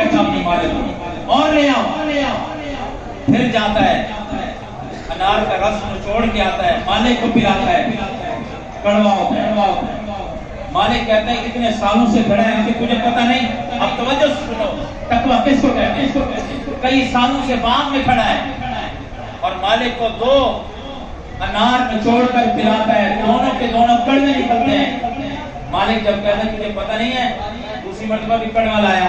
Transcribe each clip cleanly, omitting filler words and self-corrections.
بیٹھا اپنے مالک کو، اور لے آؤ، پھر جاتا ہے انار کا رس نچوڑ کے آتا ہے، مالک کو پلاتا ہے، کڑوا ہوتا ہے۔ مالک کہتا ہے اتنے سالوں سے کھڑا ہے کہ تجھے پتہ نہیں؟ اب توجہ سنو، تقویٰ کس کو کہتے ہیں؟ کئی سالوں سے باغ میں کھڑا ہے اور مالک کو 2 انار نچوڑ کر پلاتا ہے، دونوں کے دونوں کڑوے نکلتے ہیں۔ مالک جب کہتا ہے تجھے پتہ نہیں ہے، دوسری مرتبہ بھی کڑوا لایا۔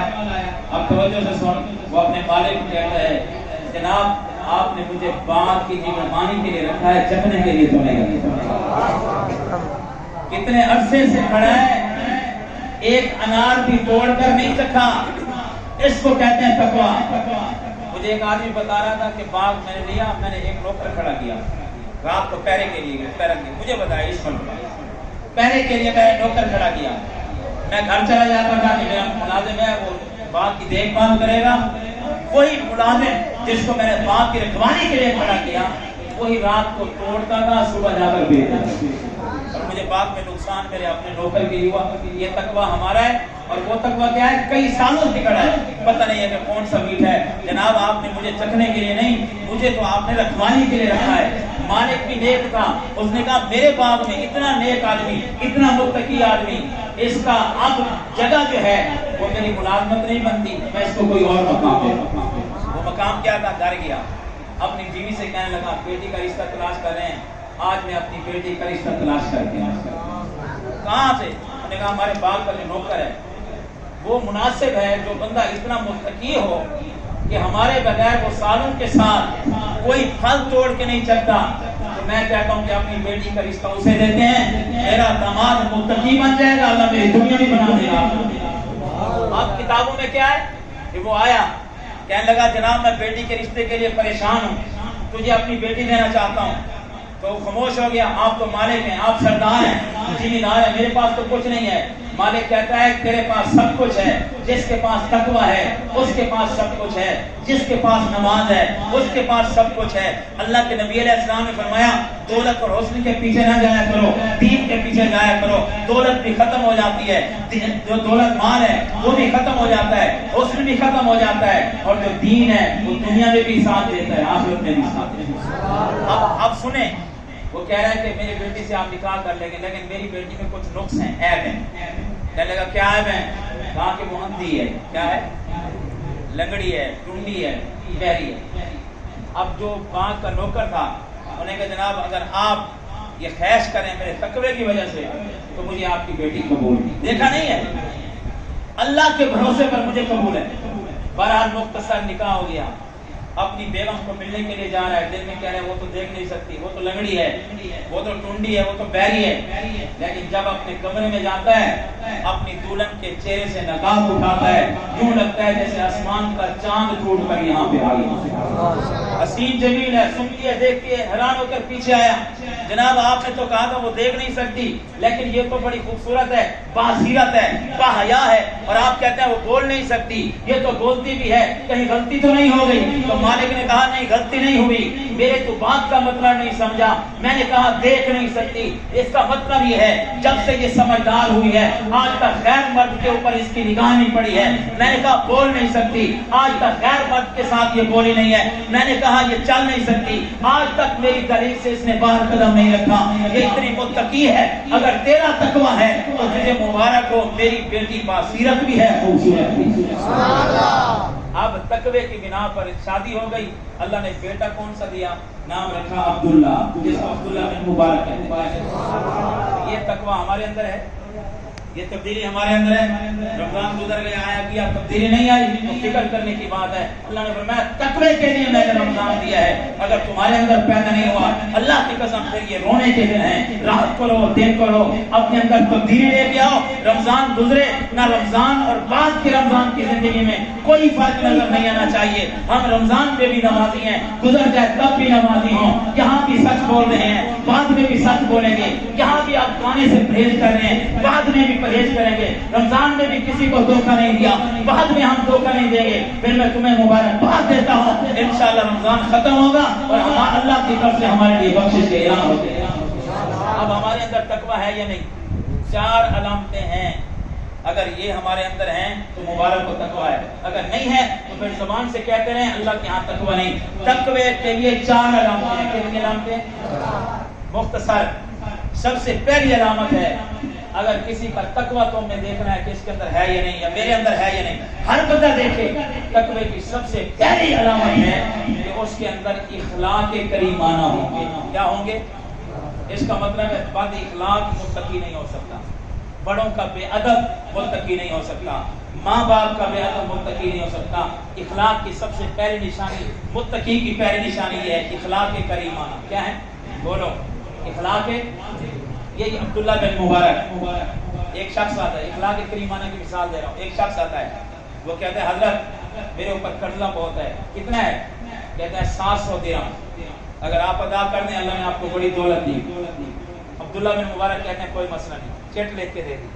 اب توجہ سے سن، وہ اپنے مالک کو کہتا ہے جناب آپ نے مجھے باغ کی مہمانی کے لیے رکھا ہے، چکھنے کے لیے تو نہیں رکھا۔ کتنے عرصے سے کھڑا ہے، ایک انار بھی توڑ کر نہیں چکھا، اس کو کہتے ہیں تقویٰ۔ مجھے ایک آدمی بتا رہا تھا کہ باغ میں نے لیا، میں نے ایک نوکر کھڑا کیا رات کو پہرے کے لیے، مجھے بتایا اس مرتبہ پہرے کے لیے میں نوکر کھڑا کیا۔ میں گھر چلا جاتا تھا کہ میرا ملازم ہے وہ باغ کی دیکھ بھال کرے گا، وہی ملازم جس کو میں نے باغ کی رکھوالی کے لیے کھڑا کیا وہی رات کو توڑتا تھا، صبح جا کر بیچتا تھا، اور مجھے باغ میں نقصان میرے اپنے نوکر کے ہوا۔ یہ تقویٰ ہمارا ہے، اور وہ تقویٰ کیا ہے؟ کئی سالوں سے کھڑا ہے، پتہ نہیں ہے کہ کون سا میٹھا ہے۔ جناب آپ نے مجھے چکھنے کے لیے نہیں، مجھے تو آپ نے رکھوالی کے لیے رکھا ہے۔ مالک بھی نیک تھا، اس نے کہا میرے باغ میں اتنا نیک آدمی، اتنا متقی آدمی، اس کا اب جگہ جو ہے وہ میری ملازمت نہیں بنتی، میں اس کو کوئی اور مقام دے۔ وہ مقام کیا تھا؟ گھر گیا، اپنی بیوی سے کہنے لگا بیٹی کا رشتہ تلاش کر رہے ہیں، آج میں اپنی بیٹی کا رشتہ تلاش کر کے کہاں سے؟ انہوں نے کہا ہمارے باغ کا جو نوکر ہے وہ مناسب ہے، جو بندہ اتنا متقی ہو کہ ہمارے بغیر وہ سالوں کے ساتھ کوئی پھل توڑ کے نہیں چکتا، تو میں کہتا ہوں کہ اپنی بیٹی کا رشتہ اسے دیتے ہیں، میرا داماد متقی بن جائے گا، اللہ میری دنیا بھی بنا دے گا۔ اب کتابوں میں کیا ہے کہ وہ آیا کہنے لگا جناب میں بیٹی کے رشتے کے لیے پریشان ہوں، تجھے اپنی بیٹی دینا چاہتا ہوں۔ تو وہ خاموش ہو گیا، آپ تو مالک ہیں، آپ سردار ہیں، زمیندار ہیں، میرے پاس تو کچھ نہیں ہے۔ مالک کہتا ہے تیرے پاس سب کچھ ہے، جس کے پاس تقویٰ ہے اس کے پاس سب کچھ ہے، جس کے پاس نماز ہے اس کے پاس سب کچھ ہے۔ اللہ کے نبی علیہ السلام نے فرمایا دولت اور حسن کے پیچھے نہ جایا کرو، دین کے پیچھے جایا کرو، دولت بھی ختم ہو جاتی ہے، جو دولت مال ہے وہ بھی ختم ہو جاتا ہے، حسن بھی ختم ہو جاتا ہے، اور جو دین ہے وہ دنیا میں بھی ساتھ دیتا ہے، آخرت میں بھی ساتھ دیتا ہے۔ اب سنیں، وہ کہہ رہا ہے کہ میری بیٹی سے آپ نکاح کر لیں گے، لیکن میری بیٹی میں کچھ نقص ہیں، عیب ہیں۔ کہنے لگا کیا عیب ہے؟ کہا کہ وہ اندھی ہے، کیا ہے؟ لنگڑی ہے، ٹنڈی ہے، بہری ہے۔ اب جو باغ کا نوکر تھا انہوں نے کہا جناب اگر آپ یہ خیش کریں میرے تقوی کی وجہ سے تو مجھے آپ کی بیٹی قبول نہیں، دیکھا نہیں ہے، اللہ کے بھروسے پر مجھے قبول ہے۔ بہرحال مختصر نکاح ہو گیا، اپنی بیگم کو ملنے کے لیے جا رہا ہے، دل میں کہہ رہے ہیں وہ تو دیکھ نہیں سکتی، وہ تو لنگڑی ہے، وہ تو ٹنڈی ہے، وہ تو بہری ہے، لیکن جب اپنے کمرے میں جاتا ہے اپنی دلہن کے چہرے سے نقاب اٹھاتا ہے، یوں لگتا ہے جیسے آسمان کا چاند ٹوٹ کر یہاں پہ آ گیا۔ حسین جمیل ہے، سنتی ہے، دیکھتی ہے، حیران ہو کر پیچھے آیا، جناب آپ نے تو کہا تھا وہ دیکھ نہیں سکتی، لیکن یہ تو بڑی خوبصورت ہے، باصیرت ہے، باحیا ہے، اور آپ کہتے ہیں وہ بول نہیں سکتی، یہ تو بولتی بھی ہے، کہیں غلطی تو نہیں ہو گئی؟ تو مالک نے کہا نہیں غلطی نہیں ہوئی، میرے تو بات کا مطلب نہیں سمجھا، میں نے کہا دیکھ نہیں سکتی، اس کا مطلب یہ ہے جب سے یہ سمجھدار ہوئی ہے آج تک غیر مرد کے اوپر اس کی نگاہ نہیں پڑی ہے۔ میں نے کہا بول نہیں سکتی، آج تک غیر مرد کے ساتھ یہ بولی نہیں ہے۔ میں نے کہا یہ چل نہیں سکتی، آج تک میری دلیل سے اس نے باہر قدم نہیں رکھا، یہ اتنی متقی ہے، اگر تیرا تقویٰ ہے تو تجھے مبارک ہو، میری بیٹی باصیرت بھی ہے، خوبصورت بھی ہے۔ اب تقوی کی بنا پر شادی ہو گئی، اللہ نے بیٹا کون سا دیا؟ نام رکھا عبداللہ، جس کو عبداللہ بن مبارک کہتے ہیں۔ یہ تقوی ہمارے اندر ہے، یہ تبدیلی ہمارے اندر ہے۔ رمضان گزر گیا، آیا گیا، تبدیلی نہیں آئی تو فکر کرنے کی بات ہے۔ اللہ نے فرمایا تقوی کے لیے میں نے رمضان دیا ہے، اگر تمہارے اندر پیدا نہیں ہوا اللہ کی قسم پھر یہ رونے کے دن ہیں، رات کو رو دن کو رو، اپنے اندر تبدیلی لے کے آؤ۔ رمضان گزرے نہ رمضان اور بعد کی رمضان کی زندگی میں کوئی فرق نظر نہیں آنا چاہیے۔ ہم رمضان میں بھی نمازی ہیں، گزر جائے تب بھی نمازی ہوں، یہاں بھی سچ بول رہے ہیں، بعد میں بھی سچ بولیں گے، یہاں بھی آپ گانے سے پرہیز کر رہے ہیں، بعد میں بھی پرہیز کریں گے۔ رمضان میں بھی کسی کو دھوکہ نہیں دیا، بعد میں ہم دھوکہ نہیں دیں گے۔ پھر میں تمہیں مبارکباد دیتا ہوں، انشاءاللہ رمضان ختم ہوگا اور اللہ کی طرف سے ہمارے لیے بخشش کے اعلان ہوتے ہیں۔ اب ہمارے اندر تقویٰ ہے یا نہیں؟ 4 علامتیں ہیں اگر یہ ہمارے اندر ہیں تو مبارک و تقوی ہے، اگر نہیں ہے تو پھر زبان سے کہتے رہیں اللہ کے ہاں تقوی نہیں۔ تقوی کے لیے 4 علامتیں ہیں۔ کتنی علامتیں؟ مختصر سب سے پہلی علامت ہے، اگر کسی کا تقوی تو ہمیں دیکھنا ہے کہ اس کے اندر ہے یا نہیں، یا میرے اندر ہے یا نہیں۔ ہر بندہ دیکھے تقوی کی سب سے پہلی علامت ہے کہ اس کے اندر اخلاق کریمانہ ہوں گے۔ کیا ہوں گے؟ اس کا مطلب ہے بد اخلاق متقی نہیں ہو سکتا، بڑوں کا بے ادب متقی نہیں ہو سکتا، ماں باپ کا بے ادب متقی نہیں ہو سکتا۔ اخلاق کی سب سے پہلی نشانی، متقی کی پہلی نشانی یہ ہے اخلاق کریمانہ۔ کیا ہے؟ بولو اخلاق۔ یہ عبداللہ بن مبارک، ایک شخص آتا ہے، اخلاق کریمانہ کی مثال دے رہا ہوں۔ ایک شخص آتا ہے، وہ کہتا ہے حضرت میرے اوپر قرضہ بہت ہے۔ کتنا ہے؟ کہتا ہے 700 درہم، اگر آپ ادا کر دیں اللہ نے آپ کو بڑی دولت دی۔ عبداللہ بن مبارک کہتے ہیں کوئی مسئلہ نہیں، چٹ لکھ کے دے دی۔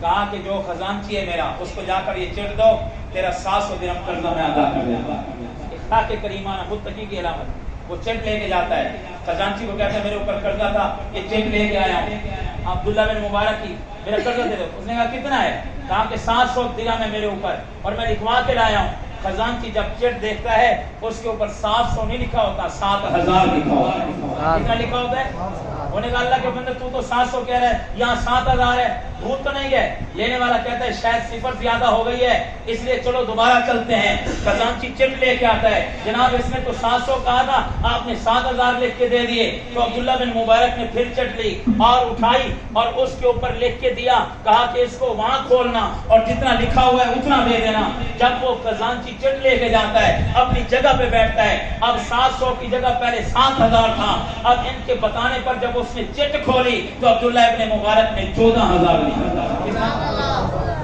کہا کہ جو خزانچی ہے میرا اس کو جا کر یہ چٹ دو، تیرا 700 درہم قرضہ میں ادا کر دوں گا۔ اخلاق کریمانہ متقی کی علامت۔ وہ چٹ لے کے جاتا ہے، خزانچی کو کہتا ہے میرے اوپر قرضہ تھا، یہ چٹ لے کے آیا ہوں، عبداللہ بن مبارک کی میرا قرضہ دے دو۔ اس نے کہا کتنا ہے؟ کہا کہ 700 درہم ہے میرے اوپر اور میں لکھوا کے لایا ہوں۔ خزانچی جب چٹ دیکھتا ہے اس کے اوپر 700 نہیں لکھا ہوتا، 7000 لکھا ہوتا ہے۔ کتنا لکھا ہوتا ہے؟ انہوں نے کہا اللہ کے بندے تو 700 کہہ رہا ہے، یہاں 7000 ہے، بھول تو نہیں گئے؟ لینے والا کہتا ہے شاید صفر زیادہ ہو گئی ہے، اس لیے چلو دوبارہ چلتے ہیں۔ خزانچی چٹ لے کے آتا ہے، جناب اس نے تو 700 کہا تھا، آپ نے 7000 لکھ کے دے دیے۔ تو عبداللہ بن مبارک نے پھر چٹ لی اور اٹھائی اور اس کے اوپر لکھ کے دیا، کہا کہ اس کو وہاں کھولنا اور جتنا لکھا ہوا ہے اتنا دے دینا۔ جب وہ خزانچی چٹ لے کے جاتا ہے، اپنی جگہ پہ بیٹھتا ہے، اب 700 کی جگہ پہلے 7000 تھا۔ اب ان کے بتانے پر جب اس نے چٹ کھولی تو عبداللہ ابن مبارک نے 14000 لکھا۔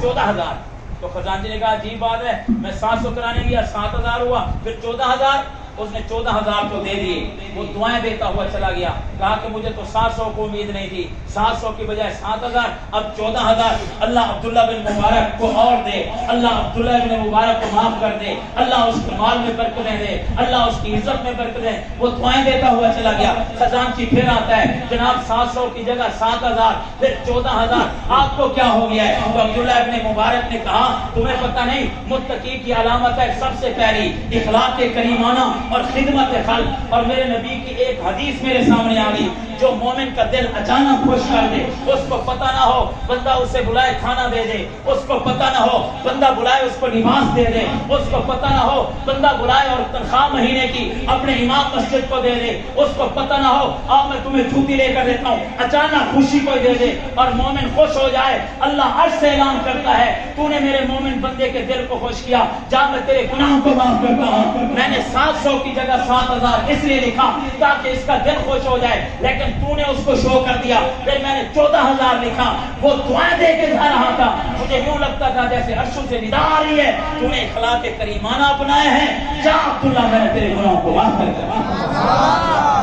14000۔ تو خزانچی نے کہا عجیب بات ہے، میں 700 کرانے گیا 7000 ہوا، پھر 14000۔ اس نے 14000 کو دے دیے۔ وہ دعائیں دیتا ہوا چلا گیا، کہا کہ مجھے تو 700 کو امید نہیں تھی، 700 کی بجائے 7000، اب 14000۔ اللہ عبداللہ بن مبارک کو اور دے، اللہ عبداللہ بن مبارک کو معاف کر دے، اللہ اس کے مال میں برکتیں دے، اللہ اس کی عزت میں برکت دے۔ وہ دعائیں دیتا ہوا چلا گیا۔ خزانچی پھر آتا ہے، جناب 700 کی جگہ 7000، پھر 14000، آپ کو کیا ہو گیا ہے؟ تو عبداللہ ابن مبارک نے کہا تمہیں پتہ نہیں، متقی کی علامت ہے سب سے پہلی اخلاق کریمانہ اور خدمت خلق۔ اور میرے نبی کی ایک حدیث میرے سامنے آ گئی، جو مومن کا دل اچانک خوش کر دے، اس کو پتہ نہ ہو بندہ اسے بلائے کھانا دے دے، اس کو پتہ نہ ہو بندہ بلائے اس کو لباس دے دے، اس کو پتہ نہ ہو بندہ بلائے اور تنخواہ مہینے کی اپنے امام مسجد کو دے دے، اس کو پتہ نہ ہو آؤ میں تمہیں جوتی لے کر دیتا ہوں، اچانک خوشی کو دے دے اور مومن خوش ہو جائے۔ اللہ عرش سے اعلان کرتا ہے تو نے میرے مومن بندے کے دل کو خوش کیا، جا میں تیرے گناہوں کو معاف کرتا ہوں۔ میں نے 700 کی جگہ 7000 اس لیے لکھا تاکہ اس کا دل خوش ہو جائے، لیکن تو نے اس کو شو کر دیا۔ پھر میں نے 14000 لکھا، وہ دعائیں دے کے جا رہا تھا، مجھے یوں لگتا تھا جیسے عرشوں سے ندا آ رہی ہے، تو نے اخلاق کریمانہ اپنایا ہے، جا عبداللہ میں نے تیرے گناہوں کو معاف کر دیا۔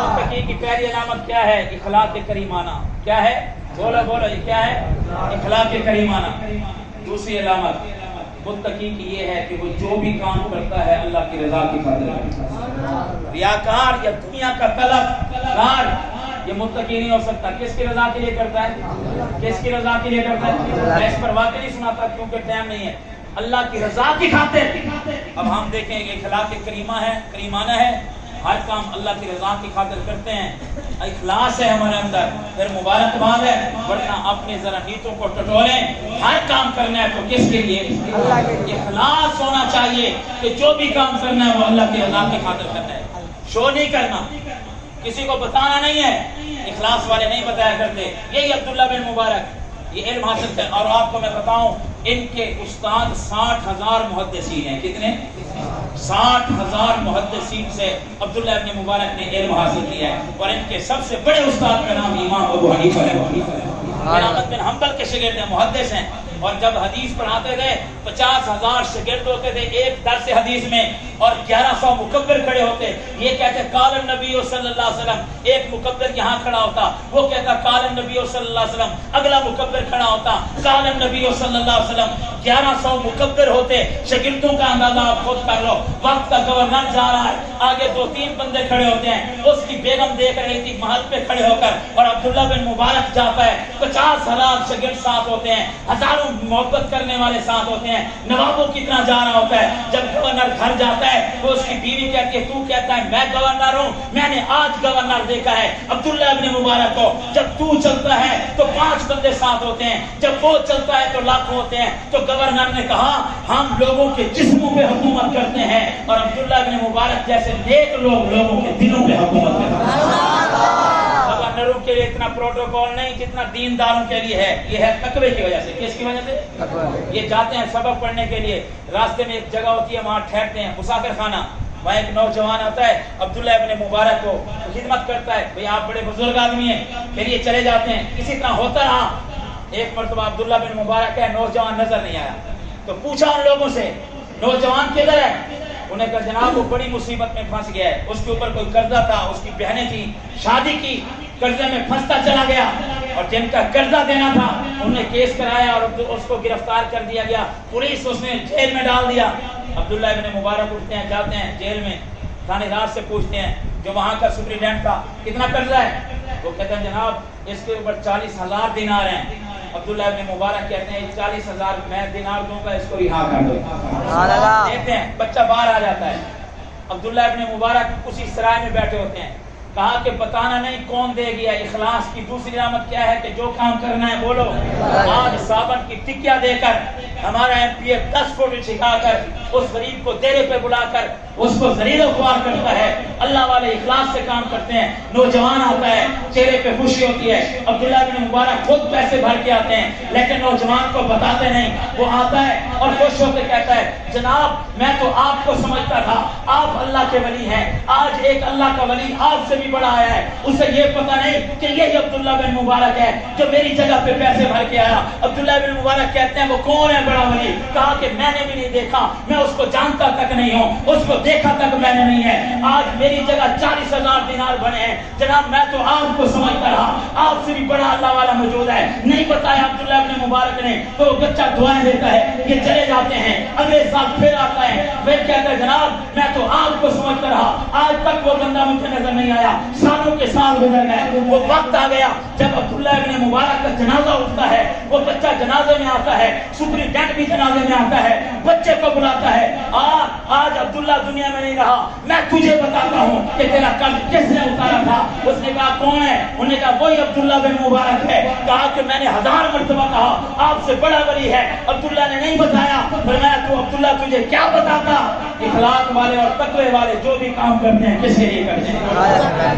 متقی کی پہلی علامت کیا ہے؟ اخلاق کریمانہ۔ کیا ہے؟ بولو بولو، یہ کیا ہے؟ اخلاق کریمانہ۔ دوسری علامت متقی کی یہ ہے کہ وہ جو بھی کام کرتا ہے اللہ کی رضا کی خاطر کرتا ہے۔ ریاکار یا دنیا کا طلبگار یہ متقی نہیں ہو سکتا۔ کس کی رضا کے لیے کرتا ہے؟ کس کی رضا کے لیے کرتا ہے؟ میں اس پر واقعہ نہیں سناتا کیونکہ ٹائم نہیں ہے۔ اللہ کی رضا کی خاطر۔ اب ہم دیکھیں کہ اخلاق کریمانہ ہے، ہر کام اللہ کی رضا کی خاطر کرتے ہیں، اخلاص ہے ہمارے اندر، پھر مبارکباد ہے، ورنہ اپنے ذرا نیتوں کو ٹٹولیں۔ ہر کام کرنا ہے تو کس کے لیے؟ اخلاص ہونا چاہیے کہ جو بھی کام کرنا ہے وہ اللہ کی رضا کی خاطر کرنا ہے، شو نہیں کرنا، کسی کو بتانا نہیں ہے۔ اخلاص والے نہیں بتایا کرتے۔ یہی عبداللہ بن مبارک یہ علم حاصل ہے، اور آپ کو میں بتاؤں ان کے استاد 60,000 محدثین ہیں۔ کتنے؟ 60,000 محدثین سے عبداللہ ابن مبارک نے علم حاصل کیا ہے، اور ان کے سب سے بڑے استاد کا نام امام ابو حنیفہ ہے۔ احمد بن حنبل کے شاگرد ہیں، محدث ہیں، اور جب حدیث پڑھاتے گئے 50,000 شاگرد ہوتے تھے ایک درس حدیث میں، اور 1100 مکبر کھڑے ہوتے۔ یہ کہتے قال النبی صلی اللہ علیہ وسلم، ایک مکبر یہاں کھڑا ہوتا، وہ کہتا قال النبی صلی اللہ علیہ وسلم، اگلا مکبر کھڑا ہوتا قال النبی صلی اللہ علیہ وسلم۔ 1100 مکبر ہوتے، شاگردوں کا اندازہ آپ خود کر لو۔ وقت کا گورنر جا رہا ہے، آگے 2-3 بندے کھڑے ہوتے ہیں، اس کی بیگم دیکھ رہی تھی محل پہ کھڑے ہو کر، اور عبداللہ بن مبارک جاتا ہے، 50,000 شاگرد ساتھ ہوتے ہیں، ہزاروں محبت کرنے والے ساتھ ہوتے ہیں. نوابوں کتنا جا رہا ہوتا ہے. جب گورنر گھر جاتا ہے تو اس کی بیوی کہتی ہے تو کہتا ہے میں گورنر ہوں, میں نے آج گورنر دیکھا ہے عبداللہ ابن مبارک کو. جب تو چلتا ہے تو 5 بندے ساتھ ہوتے ہیں, جب وہ چلتا ہے تو لاکھوں ہوتے ہیں. تو گورنر نے کہا ہم لوگوں کے جسموں پہ حکومت کرتے ہیں اور عبداللہ ابن مبارک جیسے نیک لوگ لوگوں کے دلوں پہ حکومت کرتے ہیں. گورنروں کے لیے اتنا پروٹوکول نہیں جتنا دینداروں کے لیے ہے. یہ ہے تقوی کی وجہ سے. کس کی وجہ سے؟ یہ جاتے ہیں سبق پڑھنے کے لیے, راستے میں ایک جگہ ہوتی ہے وہاں ٹھہرتے ہیں, مسافر خانہ. وہاں ایک نوجوان آتا ہے عبداللہ ابن مبارک کو خدمت کرتا ہے, بھئی آپ بڑے بزرگ آدمی ہیں. پھر یہ چلے جاتے ہیں. اسی طرح ہوتا رہا. ایک مرتبہ عبداللہ بن مبارک ہے, نوجوان نظر نہیں آیا تو پوچھا ان لوگوں سے نوجوان کدھر ہے؟ انہیں کہا جناب وہ بڑی مصیبت میں پھنس گیا ہے, اس کے اوپر کوئی قرضہ تھا, اس کی بہنیں تھی, شادی کی, قرضے میں پھنستا چلا گیا اور جن کا قرضہ دینا تھا انہوں نے کیس کرایا اور اس کو گرفتار کر دیا گیا. پولیس اس نے جیل میں ڈال دیا. عبداللہ ابن مبارک اٹھتے ہیں, جاتے ہیں جیل میں, تھانے دار سے پوچھتے ہیں جو وہاں کا سپرنٹینڈنٹ تھا کتنا قرضہ ہے؟ وہ کہتے ہیں جناب اس کے اوپر 40,000 دینار ہیں. عبداللہ ابن مبارک کہتے ہیں 40,000 میں دینار دوں گا, اس کو رہا کر دو. دیکھتے ہیں بچہ باہر آ جاتا ہے. عبداللہ ابن مبارک اسی سرائے میں بیٹھے ہوتے ہیں. کہا کہ بتانا نہیں کون دے گیا. اخلاص کی دوسری علامت کیا ہے کہ جو کام کرنا ہے بولو. آج صابن کی ٹکیا دے کر ہمارا ایم پی اے 10 فوٹو چھکا کر اس غریب کو دیرے پہ بلا کر اس کو ذلیل و خوار کرتا ہے. اللہ والے اخلاص سے کام کرتے ہیں. نوجوان آتا ہے, چہرے پہ خوشی ہوتی ہے. عبداللہ بن مبارک خود پیسے بھر کے آتے ہیں لیکن نوجوان کو بتاتے نہیں. وہ آتا ہے اور خوش ہو کے کہتا ہے جناب میں تو آپ کو سمجھتا تھا آپ اللہ کے ولی ہیں, آج ایک اللہ کا ولی آپ سے بھی بڑا آیا ہے. اسے یہ پتا نہیں کہ یہی عبداللہ بن مبارک ہے جو میری جگہ پہ پیسے بھر کے آیا. عبداللہ بن مبارک کہتے ہیں وہ کون ہے بڑا ولی؟ کہا کہ میں نے بھی نہیں دیکھا, میں اس کو جانتا تک نہیں ہوں, اس کو دیکھا تک میں نے نہیں ہے. آج میری جگہ 40,000 دینار بنے ہیں. جناب میں تو آپ کو سمجھتا رہا, آپ سے بھی بڑا اللہ والا موجود ہے. نہیں بتایا عبداللہ بن مبارک نے. تو وہ بچہ دعائیں دیتا ہے, یہ چلے جاتے ہیں. اگلے سال پھر آتا ہے, پھر کہتا ہے جناب میں تو آپ کو سمجھتا رہا, آج تک وہ بندہ مجھے نظر نہیں آیا. سالوں کے سال گزر گئے. وہ وقت آ گیا جب عبداللہ بن مبارک کا جنازہ اٹھتا ہے. وہ بچہ جنازے میں آتا ہے, سپرنٹینڈنٹ بھی جنازے میں آتا ہے, بچے کو بلاتا ہے. آج عبداللہ دنیا میں نہیں رہا, میں تجھے بتاتا ہوں کہ تیرا قلب کس نے اتارا تھا. اس نے کہا کون ہے؟ انہوں نے کہا وہی عبداللہ بن مبارک ہے. کہا کہ میں نے 1000 مرتبہ کہا آپ سے بڑا ولی ہے. عبداللہ نے نہیں بتایا. فرمایا تو عبداللہ تجھے کیا بتاتا. اخلاق والے اور تقوی والے جو بھی کام کرتے ہیں کس کے لیے کرتے ہیں.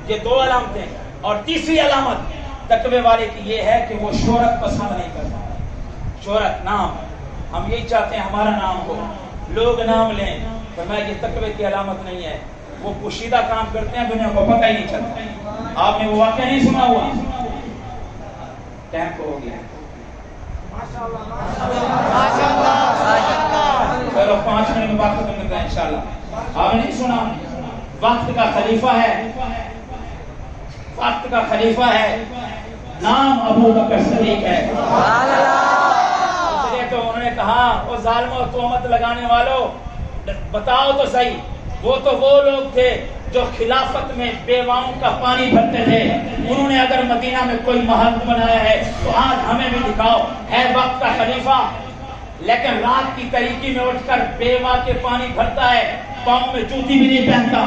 یہ 2 علامتیں. اور تیسری علامت تقوی والے کی یہ ہے کہ وہ شہرت پسند نہیں کرتا. شہرت, نام, ہم یہی چاہتے ہیں ہمارا نام ہو, لوگ نام لیں. فرمایا یہ تقوی کی علامت نہیں ہے. وہ پوشیدہ کام کرتے ہیں دنیا کو پتہ ہی نہیں چلتا. آپ نے وہ واقعہ نہیں سنا ہوا؟ ٹائم کو ہو گیا. چلو 5 منٹ میں بات ختم کرتے ہیں انشاءاللہ. آپ نے نہیں سنا وقت کا خلیفہ ہے, وقت کا خلیفہ ہے, نام ابو بکر صدیق ہے. اس لیے تو انہوں نے کہا وہ ظالموں تہمت لگانے والوں بتاؤ تو صحیح, وہ لوگ تھے جو خلافت میں بیواؤں کا پانی بھرتے تھے. انہوں نے اگر مدینہ میں کوئی محل بنایا ہے تو آج ہمیں بھی دکھاؤ. ہے وقت کا خلیفہ لیکن رات کی تاریکی میں اٹھ کر بیوا کے پانی بھرتا ہے, پاؤں میں جوتی بھی نہیں پہنتا.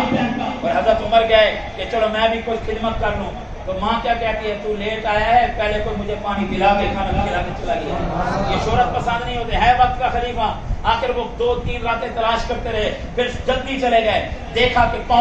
اور حضرت عمر گئے کہ چلو میں بھی کوئی خدمت کر لوں. تو ماں کیا کہتی ہے تو لیٹ آیا ہے, پہلے کوئی مجھے پانی پلا کے کھانا کھلا کے چلا گیا. یہ شہرت پسند نہیں ہوتے. ہے وقت کا خلیفہ. آخر وہ 2-3 راتیں تلاش کرتے رہے, پھر جلدی چلے گئے. دیکھا کہ پاؤں